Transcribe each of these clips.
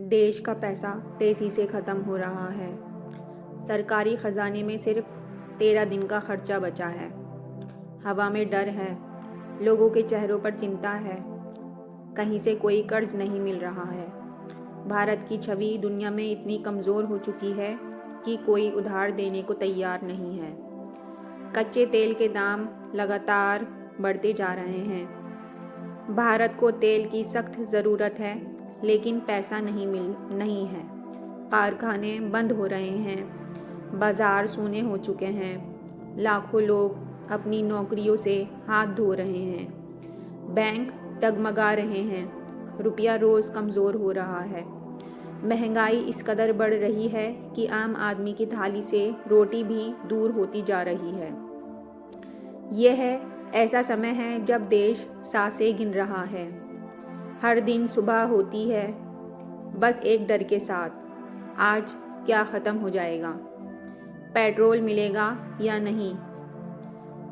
देश का पैसा तेज़ी से ख़त्म हो रहा है। सरकारी ख़जाने में सिर्फ 13 दिन का खर्चा बचा है। हवा में डर है, लोगों के चेहरों पर चिंता है। कहीं से कोई कर्ज नहीं मिल रहा है। भारत की छवि दुनिया में इतनी कमज़ोर हो चुकी है कि कोई उधार देने को तैयार नहीं है। कच्चे तेल के दाम लगातार बढ़ते जा रहे हैं। भारत को तेल की सख्त ज़रूरत है, लेकिन पैसा नहीं है। कारखाने बंद हो रहे हैं, बाजार सूने हो चुके हैं। लाखों लोग अपनी नौकरियों से हाथ धो रहे हैं। बैंक डगमगा रहे हैं। रुपया रोज़ कमज़ोर हो रहा है। महंगाई इस कदर बढ़ रही है कि आम आदमी की थाली से रोटी भी दूर होती जा रही है। यह ऐसा समय है जब देश सांसें गिन रहा है। हर दिन सुबह होती है बस एक डर के साथ, आज क्या ख़त्म हो जाएगा, पेट्रोल मिलेगा या नहीं,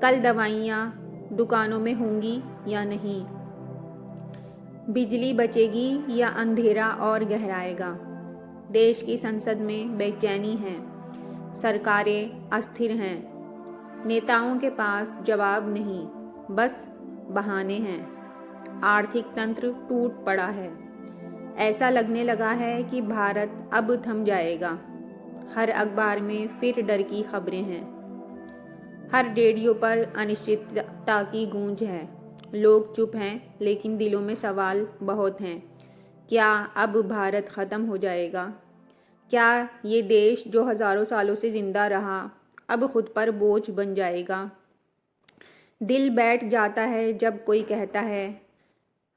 कल दवाइयाँ दुकानों में होंगी या नहीं, बिजली बचेगी या अंधेरा और गहराएगा। देश की संसद में बेचैनी है, सरकारें अस्थिर हैं, नेताओं के पास जवाब नहीं, बस बहाने हैं। आर्थिक तंत्र टूट पड़ा है। ऐसा लगने लगा है कि भारत अब थम जाएगा। हर अखबार में फिर डर की खबरें हैं। हर रेडियो पर अनिश्चितता की गूंज है। लोग चुप हैं, लेकिन दिलों में सवाल बहुत हैं। क्या अब भारत ख़त्म हो जाएगा? क्या ये देश जो हज़ारों सालों से जिंदा रहा, अब खुद पर बोझ बन जाएगा? दिल बैठ जाता है जब कोई कहता है,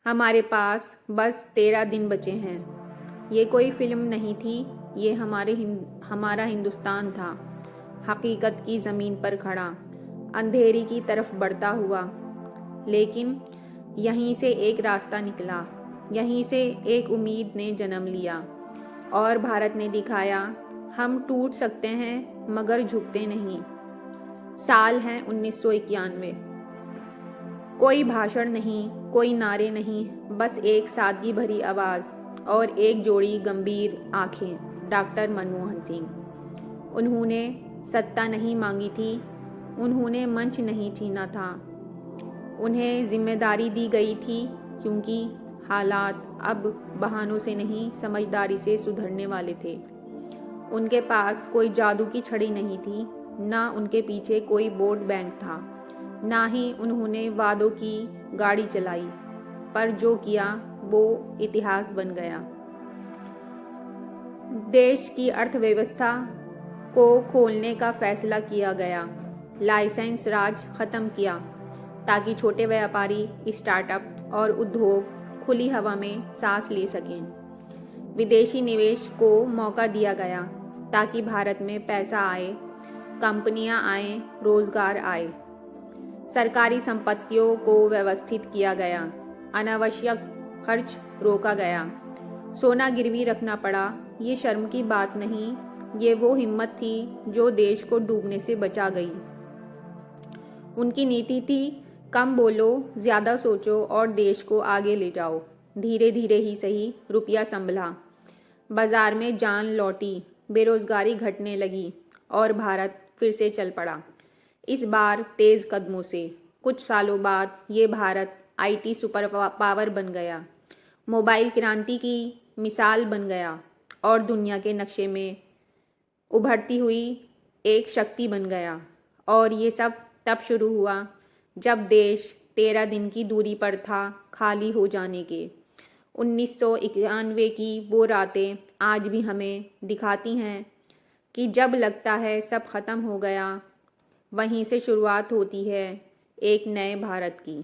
हमारे पास बस 13 दिन बचे हैं। ये कोई फिल्म नहीं थी, ये हमारा हिंदुस्तान था, हकीकत की ज़मीन पर खड़ा, अंधेरी की तरफ बढ़ता हुआ। लेकिन यहीं से एक रास्ता निकला, यहीं से एक उम्मीद ने जन्म लिया और भारत ने दिखाया, हम टूट सकते हैं मगर झुकते नहीं। साल है 1991। कोई भाषण नहीं, कोई नारे नहीं, बस एक सादगी भरी आवाज़ और एक जोड़ी गंभीर आंखें। डॉक्टर मनमोहन सिंह। उन्होंने सत्ता नहीं मांगी थी, उन्होंने मंच नहीं छीना था। उन्हें जिम्मेदारी दी गई थी क्योंकि हालात अब बहानों से नहीं, समझदारी से सुधरने वाले थे। उनके पास कोई जादू की छड़ी नहीं थी, ना उनके पीछे कोई वोट बैंक था, ना ही उन्होंने वादों की गाड़ी चलाई, पर जो किया वो इतिहास बन गया। देश की अर्थव्यवस्था को खोलने का फैसला किया गया, लाइसेंस राज खत्म किया ताकि छोटे व्यापारी, स्टार्टअप और उद्योग खुली हवा में सांस ले सकें। विदेशी निवेश को मौका दिया गया ताकि भारत में पैसा आए, कंपनियां आए, रोजगार आए। सरकारी संपत्तियों को व्यवस्थित किया गया, अनावश्यक खर्च रोका गया। सोना गिरवी रखना पड़ा, ये शर्म की बात नहीं, ये वो हिम्मत थी जो देश को डूबने से बचा गई। उनकी नीति थी, कम बोलो, ज़्यादा सोचो और देश को आगे ले जाओ। धीरे धीरे ही सही, रुपया संभला, बाजार में जान लौटी, बेरोजगारी घटने लगी और भारत फिर से चल पड़ा। इस बार तेज़ कदमों से। कुछ सालों बाद ये भारत आईटी सुपर पावर बन गया, मोबाइल क्रांति की मिसाल बन गया और दुनिया के नक्शे में उभरती हुई एक शक्ति बन गया। और ये सब तब शुरू हुआ जब देश 13 दिन की दूरी पर था खाली हो जाने के। 1991 की वो रातें आज भी हमें दिखाती हैं कि जब लगता है सब खत्म हो गया, वहीं से शुरुआत होती है एक नए भारत की।